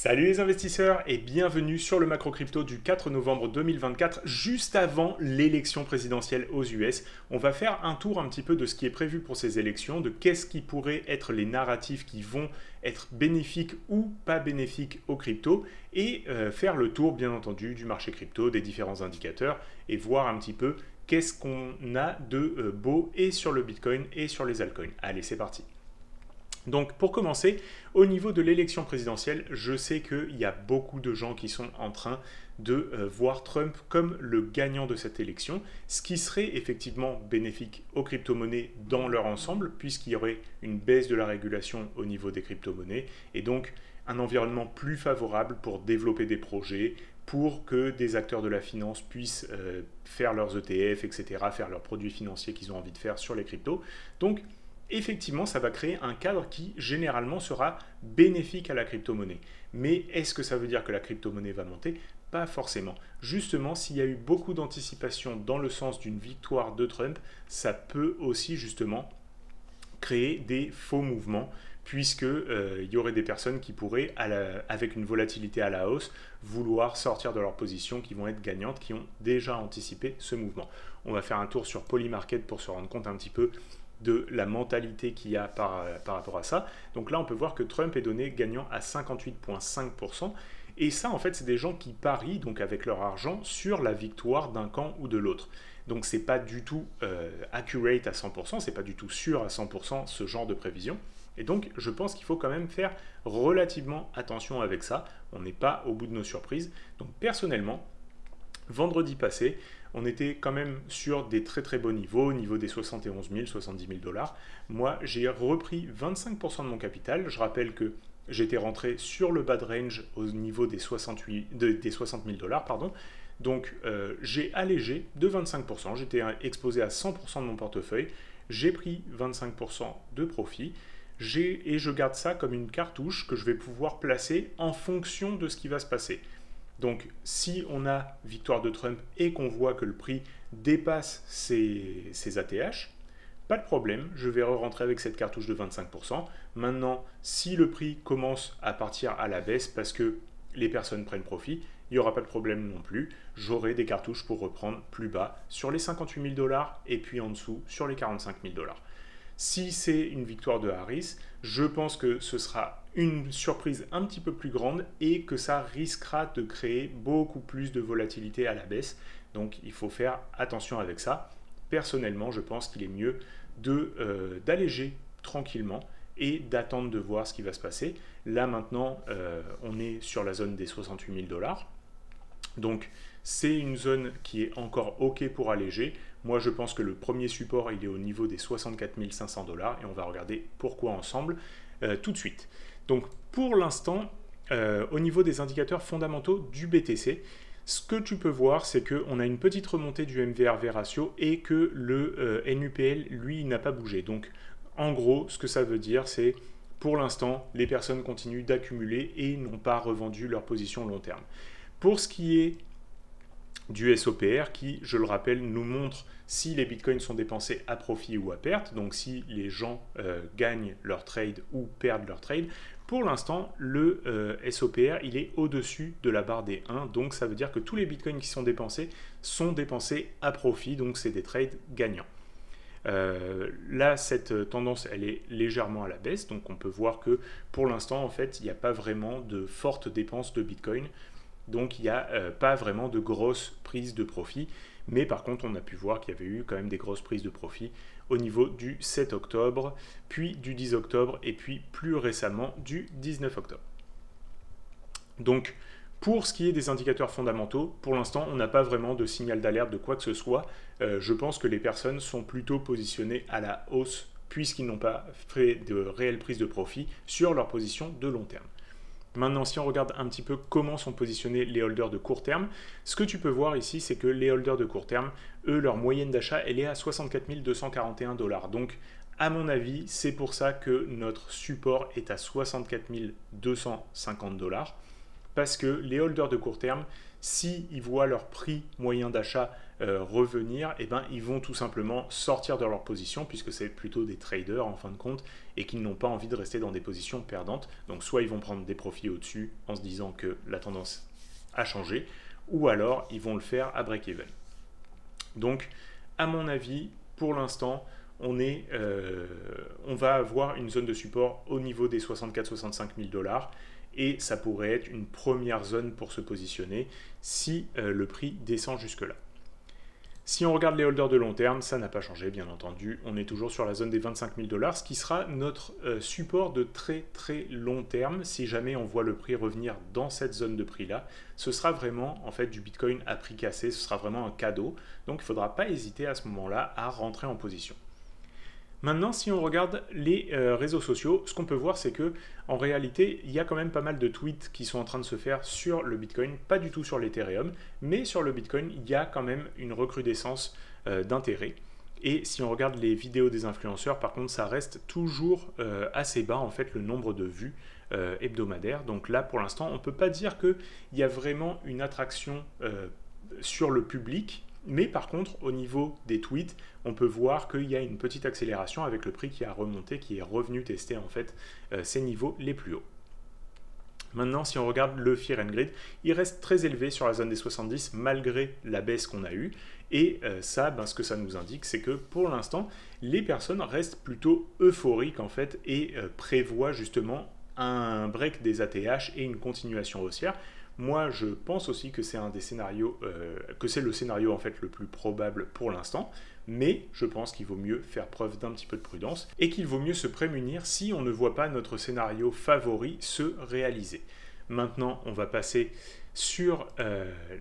Salut les investisseurs et bienvenue sur le macro crypto du 4 novembre 2024, juste avant l'élection présidentielle aux US. On va faire un tour un petit peu de ce qui est prévu pour ces élections, de qu'est-ce qui pourrait être les narratifs qui vont être bénéfiques ou pas bénéfiques aux cryptos et faire le tour bien entendu du marché crypto, des différents indicateurs et voir un petit peu qu'est-ce qu'on a de beau et sur le Bitcoin et sur les altcoins. Allez, c'est parti. Donc pour commencer, au niveau de l'élection présidentielle, je sais qu'il y a beaucoup de gens qui sont en train de voir Trump comme le gagnant de cette élection, ce qui serait effectivement bénéfique aux crypto-monnaies dans leur ensemble, puisqu'il y aurait une baisse de la régulation au niveau des crypto-monnaies, et donc un environnement plus favorable pour développer des projets, pour que des acteurs de la finance puissent faire leurs ETF, etc., faire leurs produits financiers qu'ils ont envie de faire sur les cryptos. Donc, effectivement, ça va créer un cadre qui, généralement, sera bénéfique à la crypto-monnaie. Mais est-ce que ça veut dire que la crypto-monnaie va monter? Pas forcément. Justement, s'il y a eu beaucoup d'anticipation dans le sens d'une victoire de Trump, ça peut aussi, justement, créer des faux mouvements, puisqu'il y aurait des personnes qui pourraient, avec une volatilité à la hausse, vouloir sortir de leur position, qui vont être gagnantes, qui ont déjà anticipé ce mouvement. On va faire un tour sur Polymarket pour se rendre compte un petit peu de la mentalité qu'il y a par rapport à ça. Donc là, on peut voir que Trump est donné gagnant à 58,5%. Et ça, en fait, c'est des gens qui parient, donc avec leur argent, sur la victoire d'un camp ou de l'autre. Donc, c'est pas du tout accurate à 100%, c'est pas du tout sûr à 100% ce genre de prévision. Et donc, je pense qu'il faut quand même faire relativement attention avec ça. On n'est pas au bout de nos surprises. Donc, personnellement, vendredi passé, on était quand même sur des très très beaux niveaux, au niveau des 71 000, 70 000 dollars. Moi, j'ai repris 25% de mon capital. Je rappelle que j'étais rentré sur le bad range au niveau des 60 000 dollars. Pardon. Donc, j'ai allégé de 25%. J'étais exposé à 100% de mon portefeuille. J'ai pris 25% de profit. Et je garde ça comme une cartouche que je vais pouvoir placer en fonction de ce qui va se passer. Donc, si on a victoire de Trump et qu'on voit que le prix dépasse ses ATH, pas de problème, je vais re-rentrer avec cette cartouche de 25%. Maintenant, si le prix commence à partir à la baisse parce que les personnes prennent profit, il n'y aura pas de problème non plus. J'aurai des cartouches pour reprendre plus bas sur les 58 000 dollars et puis en dessous sur les 45 000 dollars. Si c'est une victoire de Harris, je pense que ce sera une surprise un petit peu plus grande et que ça risquera de créer beaucoup plus de volatilité à la baisse. Donc il faut faire attention avec ça. Personnellement, je pense qu'il est mieux d'alléger tranquillement et d'attendre de voir ce qui va se passer. Là maintenant, on est sur la zone des 68 000 dollars. Donc c'est une zone qui est encore OK pour alléger. Moi, je pense que le premier support, il est au niveau des 64 500 dollars et on va regarder pourquoi ensemble tout de suite. Donc, pour l'instant, au niveau des indicateurs fondamentaux du BTC, ce que tu peux voir, c'est qu'on a une petite remontée du MVRV ratio et que le NUPL, lui, n'a pas bougé. Donc, en gros, ce que ça veut dire, c'est pour l'instant, les personnes continuent d'accumuler et n'ont pas revendu leur position long terme. Pour ce qui est du SOPR qui, je le rappelle, nous montre si les bitcoins sont dépensés à profit ou à perte, donc si les gens gagnent leur trade ou perdent leur trade. Pour l'instant, le SOPR, il est au-dessus de la barre des 1, donc ça veut dire que tous les bitcoins qui sont dépensés à profit, donc c'est des trades gagnants. Là, cette tendance, elle est légèrement à la baisse, donc on peut voir que pour l'instant, en fait, il n'y a pas vraiment de fortes dépenses de bitcoin. Donc il n'y a pas vraiment de grosses prises de profit, mais par contre on a pu voir qu'il y avait eu quand même des grosses prises de profit au niveau du 7 octobre, puis du 10 octobre et puis plus récemment du 19 octobre. Donc pour ce qui est des indicateurs fondamentaux, pour l'instant on n'a pas vraiment de signal d'alerte de quoi que ce soit. Je pense que les personnes sont plutôt positionnées à la hausse puisqu'ils n'ont pas fait de réelles prises de profit sur leur position de long terme. Maintenant, si on regarde un petit peu comment sont positionnés les holders de court terme, ce que tu peux voir ici, c'est que les holders de court terme, eux, leur moyenne d'achat, elle est à 64 241 dollars. Donc, à mon avis, c'est pour ça que notre support est à 64 250 dollars. Parce que les holders de court terme, s'ils voient leur prix moyen d'achat revenir, eh ben, ils vont tout simplement sortir de leur position, puisque c'est plutôt des traders en fin de compte, et qu'ils n'ont pas envie de rester dans des positions perdantes. Donc soit ils vont prendre des profits au-dessus en se disant que la tendance a changé, ou alors ils vont le faire à break-even. Donc, à mon avis, pour l'instant, on va avoir une zone de support au niveau des 64-65 000 $, et ça pourrait être une première zone pour se positionner si le prix descend jusque-là. Si on regarde les holders de long terme, ça n'a pas changé, bien entendu. On est toujours sur la zone des 25 000 $, ce qui sera notre support de très très long terme. Si jamais on voit le prix revenir dans cette zone de prix-là, ce sera vraiment en fait du Bitcoin à prix cassé, ce sera vraiment un cadeau. Donc il ne faudra pas hésiter à ce moment-là à rentrer en position. Maintenant, si on regarde les réseaux sociaux, ce qu'on peut voir, c'est que en réalité, il y a quand même pas mal de tweets qui sont en train de se faire sur le Bitcoin, pas du tout sur l'Ethereum, mais sur le Bitcoin, il y a quand même une recrudescence d'intérêt. Et si on regarde les vidéos des influenceurs, par contre, ça reste toujours assez bas, en fait, le nombre de vues hebdomadaires. Donc là, pour l'instant, on ne peut pas dire qu'il y a vraiment une attraction sur le public. Mais par contre, au niveau des tweets, on peut voir qu'il y a une petite accélération avec le prix qui a remonté, qui est revenu tester en fait ces niveaux les plus hauts. Maintenant, si on regarde le Fear and Greed, il reste très élevé sur la zone des 70 malgré la baisse qu'on a eue. Et ça, ce que ça nous indique, c'est que pour l'instant, les personnes restent plutôt euphoriques en fait et prévoient justement un break des ATH et une continuation haussière. Moi, je pense aussi que c'est un des scénarios, que c'est le scénario en fait le plus probable pour l'instant, mais je pense qu'il vaut mieux faire preuve d'un petit peu de prudence et qu'il vaut mieux se prémunir si on ne voit pas notre scénario favori se réaliser. Maintenant, on va passer sur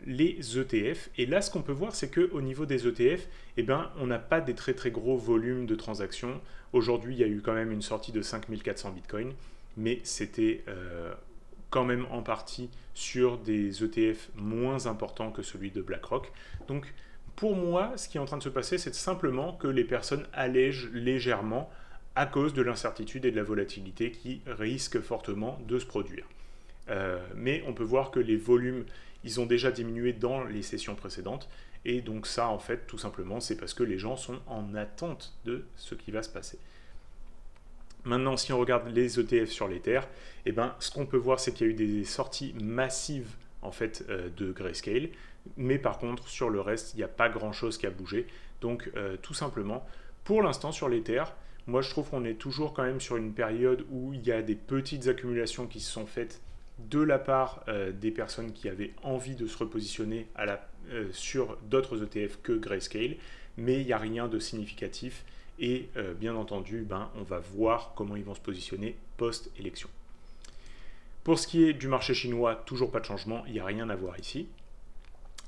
les ETF, et là, ce qu'on peut voir, c'est qu'au niveau des ETF, eh ben, on n'a pas des très très gros volumes de transactions. Aujourd'hui, il y a eu quand même une sortie de 5400 Bitcoin, mais c'était quand même en partie sur des ETF moins importants que celui de BlackRock. Donc pour moi, ce qui est en train de se passer, c'est simplement que les personnes allègent légèrement à cause de l'incertitude et de la volatilité qui risquent fortement de se produire. Mais on peut voir que les volumes, ils ont déjà diminué dans les sessions précédentes, et donc ça, en fait, tout simplement, c'est parce que les gens sont en attente de ce qui va se passer. Maintenant, si on regarde les ETF sur l'Ether, eh ben, ce qu'on peut voir, c'est qu'il y a eu des sorties massives en fait, de Grayscale, mais par contre, sur le reste, il n'y a pas grand-chose qui a bougé. Donc, tout simplement, pour l'instant, sur l'Ether, moi, je trouve qu'on est toujours quand même sur une période où il y a des petites accumulations qui se sont faites de la part des personnes qui avaient envie de se repositionner sur d'autres ETF que Grayscale, mais il n'y a rien de significatif. Et bien entendu, on va voir comment ils vont se positionner post-élection. Pour ce qui est du marché chinois, toujours pas de changement, il n'y a rien à voir ici.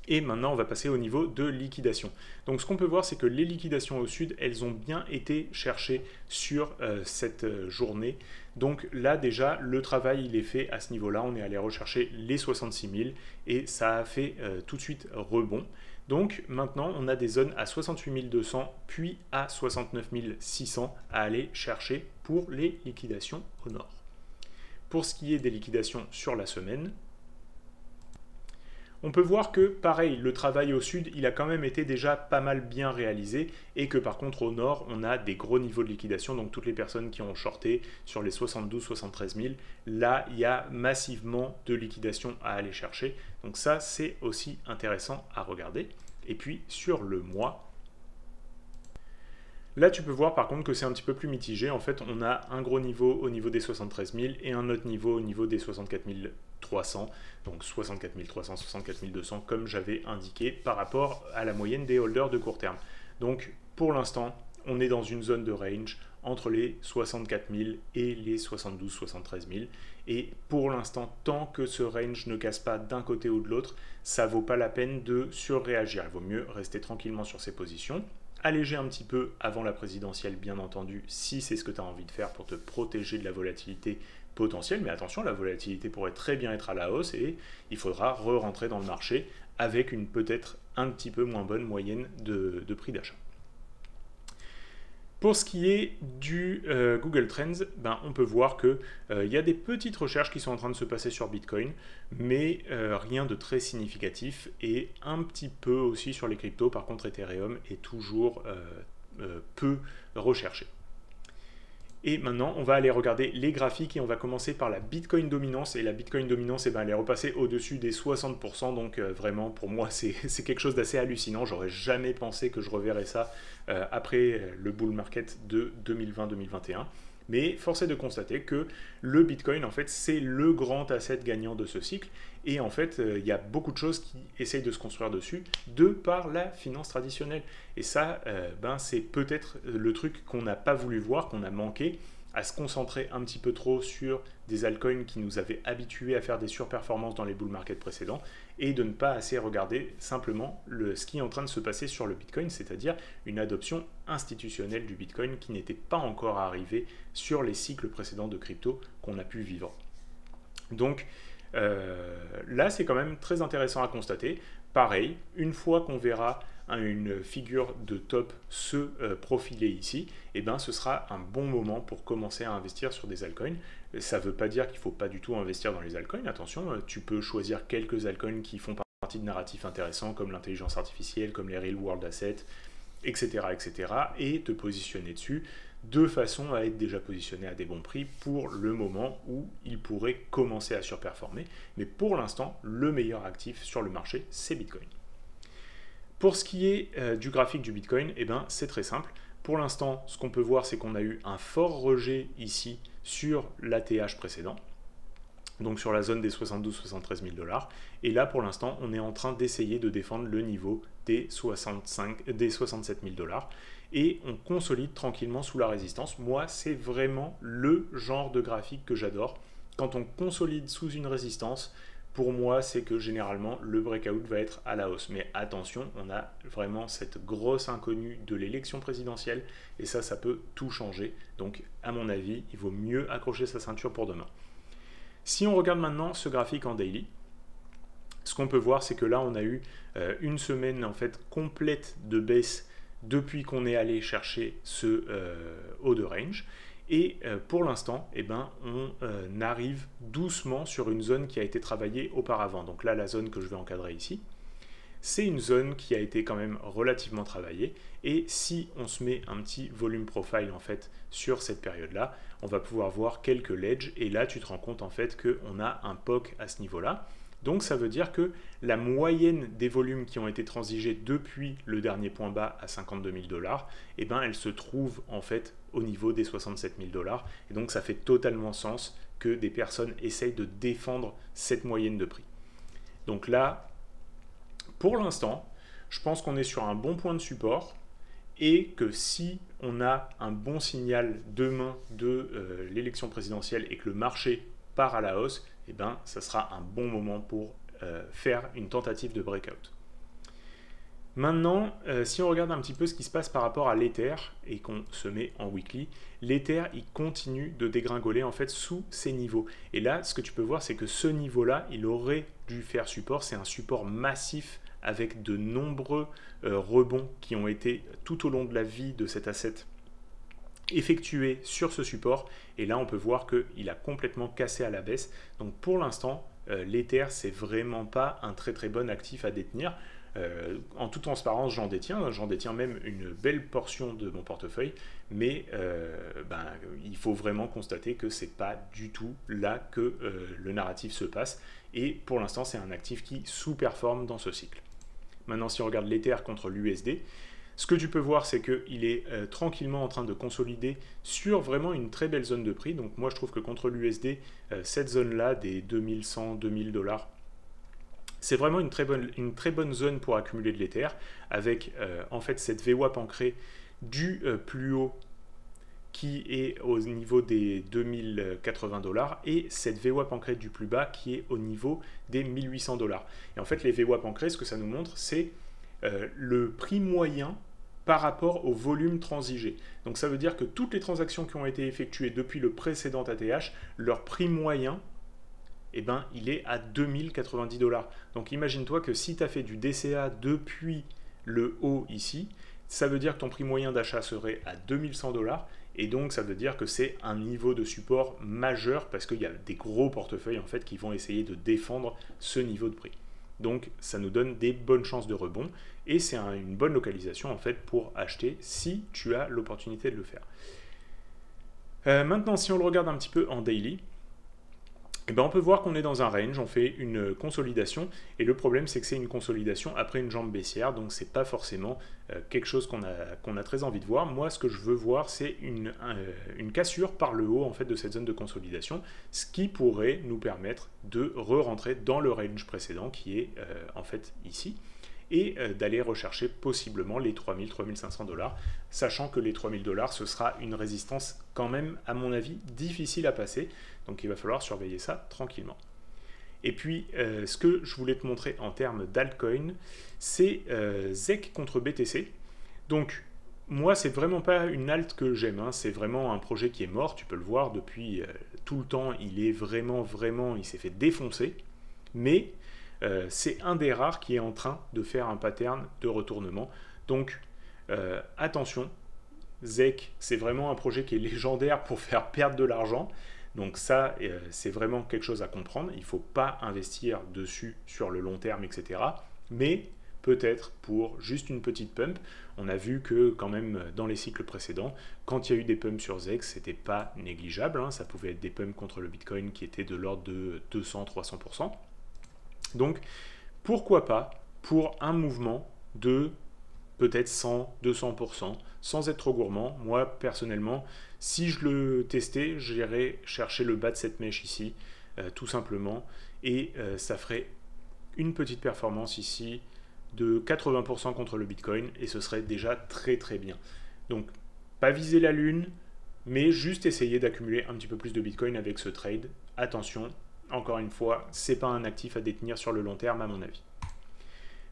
Et maintenant, on va passer au niveau de liquidation. Donc ce qu'on peut voir, c'est que les liquidations au sud, elles ont bien été cherchées sur cette journée. Donc là, déjà, le travail, il est fait à ce niveau-là. On est allé rechercher les 66 000 et ça a fait tout de suite rebond. Donc maintenant, on a des zones à 68 200 puis à 69 600 à aller chercher pour les liquidations au nord. Pour ce qui est des liquidations sur la semaine, on peut voir que, pareil, le travail au sud, il a quand même été déjà pas mal bien réalisé et que par contre au nord, on a des gros niveaux de liquidation. Donc toutes les personnes qui ont shorté sur les 72-73 000, là, il y a massivement de liquidation à aller chercher. Donc ça, c'est aussi intéressant à regarder. Et puis sur le mois, là, tu peux voir par contre que c'est un petit peu plus mitigé. En fait, on a un gros niveau au niveau des 73 000 et un autre niveau au niveau des 64 300. Donc 64 300, 64 200 comme j'avais indiqué par rapport à la moyenne des holders de court terme. Donc pour l'instant, on est dans une zone de range entre les 64 000 et les 72-73 000. Et pour l'instant, tant que ce range ne casse pas d'un côté ou de l'autre, ça ne vaut pas la peine de surréagir. Il vaut mieux rester tranquillement sur ses positions. Alléger un petit peu avant la présidentielle, bien entendu, si c'est ce que tu as envie de faire pour te protéger de la volatilité potentielle. Mais attention, la volatilité pourrait très bien être à la hausse et il faudra re-rentrer dans le marché avec une peut-être un petit peu moins bonne moyenne de prix d'achat. Pour ce qui est du Google Trends, ben, on peut voir qu'il y a des petites recherches qui sont en train de se passer sur Bitcoin, mais rien de très significatif, et un petit peu aussi sur les cryptos. Par contre, Ethereum est toujours peu recherché. Et maintenant, on va aller regarder les graphiques et on va commencer par la Bitcoin dominance. Et la Bitcoin dominance, eh ben, elle est repassée au-dessus des 60%. Donc vraiment, pour moi, c'est quelque chose d'assez hallucinant. J'aurais jamais pensé que je reverrais ça après le bull market de 2020-2021. Mais force est de constater que le Bitcoin, en fait, c'est le grand asset gagnant de ce cycle. Et en fait, il y a beaucoup de choses qui essayent de se construire dessus de par la finance traditionnelle. Et ça, ben, c'est peut-être le truc qu'on n'a pas voulu voir, qu'on a manqué, à se concentrer un petit peu trop sur des altcoins qui nous avaient habitués à faire des surperformances dans les bull markets précédents, et de ne pas assez regarder simplement ce qui est en train de se passer sur le Bitcoin, c'est-à-dire une adoption institutionnelle du Bitcoin qui n'était pas encore arrivée sur les cycles précédents de crypto qu'on a pu vivre. Donc là, c'est quand même très intéressant à constater. Pareil, une fois qu'on verra une figure de top se profiler ici, et ben, ce sera un bon moment pour commencer à investir sur des altcoins. Ça ne veut pas dire qu'il ne faut pas du tout investir dans les altcoins. Attention, tu peux choisir quelques altcoins qui font partie de narratifs intéressants comme l'intelligence artificielle, comme les real world assets, etc., etc., et te positionner dessus de façon à être déjà positionné à des bons prix pour le moment où il pourrait commencer à surperformer. Mais pour l'instant, le meilleur actif sur le marché, c'est Bitcoin. Pour ce qui est du graphique du Bitcoin, eh ben, c'est très simple. Pour l'instant, ce qu'on peut voir, c'est qu'on a eu un fort rejet ici sur l'ATH précédent, donc sur la zone des 72-73 000 $. Et là, pour l'instant, on est en train d'essayer de défendre le niveau des 67 000 $. Et on consolide tranquillement sous la résistance. Moi, c'est vraiment le genre de graphique que j'adore. Quand on consolide sous une résistance, pour moi, c'est que généralement, le breakout va être à la hausse. Mais attention, on a vraiment cette grosse inconnue de l'élection présidentielle, et ça peut tout changer. Donc, à mon avis, il vaut mieux accrocher sa ceinture pour demain. Si on regarde maintenant ce graphique en daily, ce qu'on peut voir, c'est que là, on a eu une semaine en fait complète de baisse depuis qu'on est allé chercher ce haut de range. Et pour l'instant, eh ben, on arrive doucement sur une zone qui a été travaillée auparavant. Donc là, la zone que je vais encadrer ici, c'est une zone qui a été quand même relativement travaillée. Et si on se met un petit volume profile en fait sur cette période-là, on va pouvoir voir quelques ledges. Et là, tu te rends compte en fait qu'on a un POC à ce niveau-là. Donc ça veut dire que la moyenne des volumes qui ont été transigés depuis le dernier point bas à 52 000 $, eh ben, elle se trouve en fait au niveau des 67 000 $. Et donc ça fait totalement sens que des personnes essayent de défendre cette moyenne de prix. Donc là, pour l'instant, je pense qu'on est sur un bon point de support, et que si on a un bon signal demain de l'élection présidentielle et que le marché part à la hausse, eh ben, ça sera un bon moment pour faire une tentative de breakout. Maintenant, si on regarde un petit peu ce qui se passe par rapport à l'Ether et qu'on se met en weekly, l'Ether il continue de dégringoler en fait sous ces niveaux. Et là, ce que tu peux voir, c'est que ce niveau-là, il aurait dû faire support. C'est un support massif avec de nombreux rebonds qui ont été tout au long de la vie de cet asset effectué sur ce support, et là on peut voir qu'il a complètement cassé à la baisse. Donc pour l'instant, l'Ether c'est vraiment pas un très très bon actif à détenir. En toute transparence, j'en détiens même une belle portion de mon portefeuille, mais il faut vraiment constater que c'est pas du tout là que le narratif se passe, et pour l'instant c'est un actif qui sous-performe dans ce cycle. Maintenant, si on regarde l'Ether contre l'USD, ce que tu peux voir, c'est qu'il est tranquillement en train de consolider sur vraiment une très belle zone de prix. Donc moi, je trouve que contre l'USD, cette zone-là, des 2100, 2000 $, c'est vraiment une très bonne zone pour accumuler de l'Ether, avec en fait cette VWAP ancrée du plus haut qui est au niveau des 2080 $, et cette VWAP ancrée du plus bas qui est au niveau des 1800 $. Et en fait, les VWAP ancrées, ce que ça nous montre, c'est le prix moyen par rapport au volume transigé. Donc ça veut dire que toutes les transactions qui ont été effectuées depuis le précédent ATH, leur prix moyen, eh ben, il est à 2090 $. Donc imagine-toi que si tu as fait du DCA depuis le haut ici, Ça veut dire que ton prix moyen d'achat serait à 2100 $, et donc ça veut dire que c'est un niveau de support majeur parce qu'il y a des gros portefeuilles en fait qui vont essayer de défendre ce niveau de prix. Donc ça nous donne des bonnes chances de rebond et c'est une bonne localisation en fait pour acheter si tu as l'opportunité de le faire. Maintenant, si on le regarde un petit peu en daily, eh ben, on peut voir qu'on est dans un range, on fait une consolidation, et le problème c'est que c'est une consolidation après une jambe baissière, donc c'est pas forcément quelque chose qu'on a très envie de voir. Moi, ce que je veux voir, c'est une cassure par le haut en fait de cette zone de consolidation, ce qui pourrait nous permettre de re-rentrer dans le range précédent qui est en fait ici, et d'aller rechercher possiblement les 3000-3500 $, sachant que les 3000 $, ce sera une résistance quand même, à mon avis, difficile à passer, donc il va falloir surveiller ça tranquillement. Et puis, ce que je voulais te montrer en termes d'altcoin, c'est ZEC contre BTC. Donc, moi, c'est vraiment pas une alt que j'aime, hein. C'est vraiment un projet qui est mort, tu peux le voir, depuis tout le temps, il est vraiment, il s'est fait défoncer, mais c'est un des rares qui est en train de faire un pattern de retournement. Donc, attention, ZEC, c'est vraiment un projet qui est légendaire pour faire perdre de l'argent. Donc ça, c'est vraiment quelque chose à comprendre. Il ne faut pas investir dessus sur le long terme, etc. Mais peut-être pour juste une petite pump. On a vu que quand même dans les cycles précédents, quand il y a eu des pumps sur ZEC, c'était pas négligeable, hein. Ça pouvait être des pumps contre le Bitcoin qui étaient de l'ordre de 200-300%. Donc pourquoi pas pour un mouvement de peut-être 100-200%, sans être trop gourmand. Moi, personnellement, si je le testais, j'irais chercher le bas de cette mèche ici, tout simplement, et ça ferait une petite performance ici de 80% contre le Bitcoin, et ce serait déjà très bien. Donc, pas viser la lune, mais juste essayer d'accumuler un petit peu plus de Bitcoin avec ce trade. Attention, encore une fois, c'est pas un actif à détenir sur le long terme, à mon avis.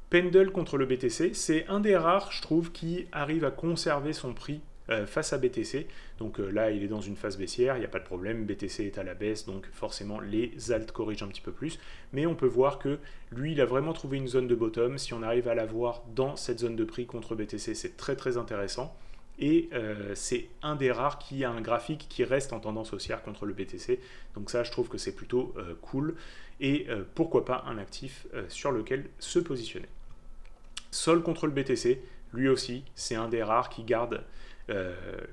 Pendle contre le BTC, c'est un des rares, je trouve, qui arrive à conserver son prix face à BTC. Donc là, il est dans une phase baissière, il n'y a pas de problème, BTC est à la baisse, donc forcément les alt corrigent un petit peu plus. Mais on peut voir que lui, il a vraiment trouvé une zone de bottom. Si on arrive à l'avoir dans cette zone de prix contre BTC, c'est très intéressant. Et c'est un des rares qui a un graphique qui reste en tendance haussière contre le BTC. Donc ça, je trouve que c'est plutôt cool. Et pourquoi pas un actif sur lequel se positionner. Sol contre le BTC, lui aussi, c'est un des rares qui garde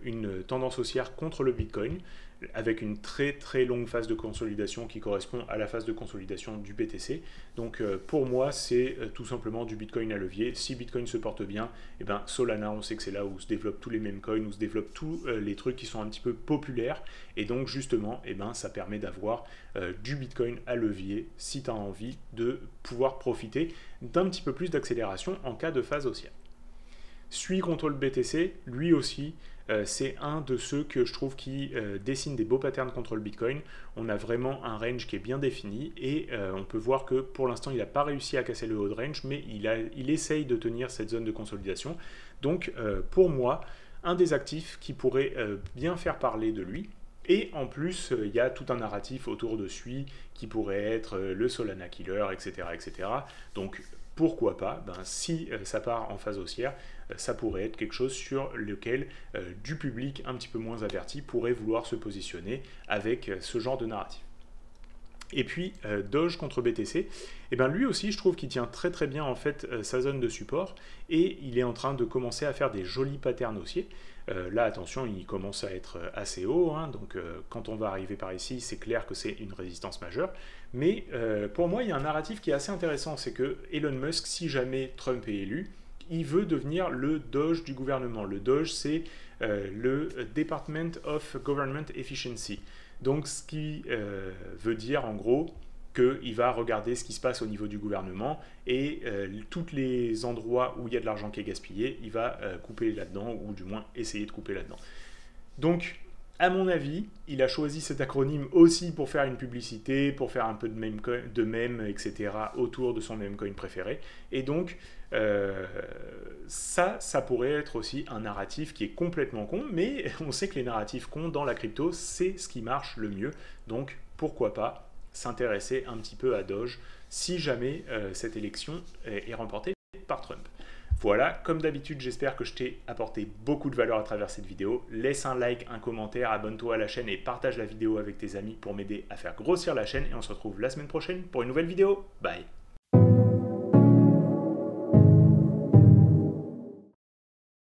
une tendance haussière contre le Bitcoin, avec une très longue phase de consolidation qui correspond à la phase de consolidation du BTC. Donc pour moi, c'est tout simplement du Bitcoin à levier. Si Bitcoin se porte bien, et ben Solana, on sait que c'est là où se développent tous les meme coins, où se développent tous les trucs qui sont un petit peu populaires. Et donc justement, et ben, ça permet d'avoir du Bitcoin à levier si tu as envie de pouvoir profiter d'un petit peu plus d'accélération en cas de phase haussière. Celui contre le BTC, lui aussi, c'est un de ceux que je trouve qui dessine des beaux patterns contre le Bitcoin. On a vraiment un range qui est bien défini et on peut voir que pour l'instant, il n'a pas réussi à casser le haut de range, mais il essaye de tenir cette zone de consolidation. Donc, pour moi, un des actifs qui pourrait bien faire parler de lui. Et en plus, il y a tout un narratif autour de celui qui pourrait être le Solana Killer, etc. Donc, pourquoi pas, si ça part en phase haussière, ça pourrait être quelque chose sur lequel du public un petit peu moins averti pourrait vouloir se positionner avec ce genre de narratif. Et puis Doge contre BTC, et ben lui aussi je trouve qu'il tient très bien en fait sa zone de support et il est en train de commencer à faire des jolis patterns haussiers. Là attention, il commence à être assez haut, hein, donc quand on va arriver par ici, c'est clair que c'est une résistance majeure. Mais pour moi, il y a un narratif qui est assez intéressant, c'est que Elon Musk, si jamais Trump est élu, il veut devenir le Doge du gouvernement. Le Doge, c'est le Department of Government Efficiency. Donc, ce qui veut dire, en gros, qu'il va regarder ce qui se passe au niveau du gouvernement et tous les endroits où il y a de l'argent qui est gaspillé, il va couper là-dedans, ou du moins essayer de couper là-dedans. Donc, à mon avis, il a choisi cet acronyme aussi pour faire une publicité, pour faire un peu de mème, etc. autour de son meme coin préféré. Et donc, ça pourrait être aussi un narratif qui est complètement con, mais on sait que les narratifs cons dans la crypto, c'est ce qui marche le mieux. Donc, pourquoi pas s'intéresser un petit peu à Doge si jamais cette élection est remportée par Trump. Voilà, comme d'habitude, j'espère que je t'ai apporté beaucoup de valeur à travers cette vidéo. Laisse un like, un commentaire, abonne-toi à la chaîne et partage la vidéo avec tes amis pour m'aider à faire grossir la chaîne. Et on se retrouve la semaine prochaine pour une nouvelle vidéo. Bye!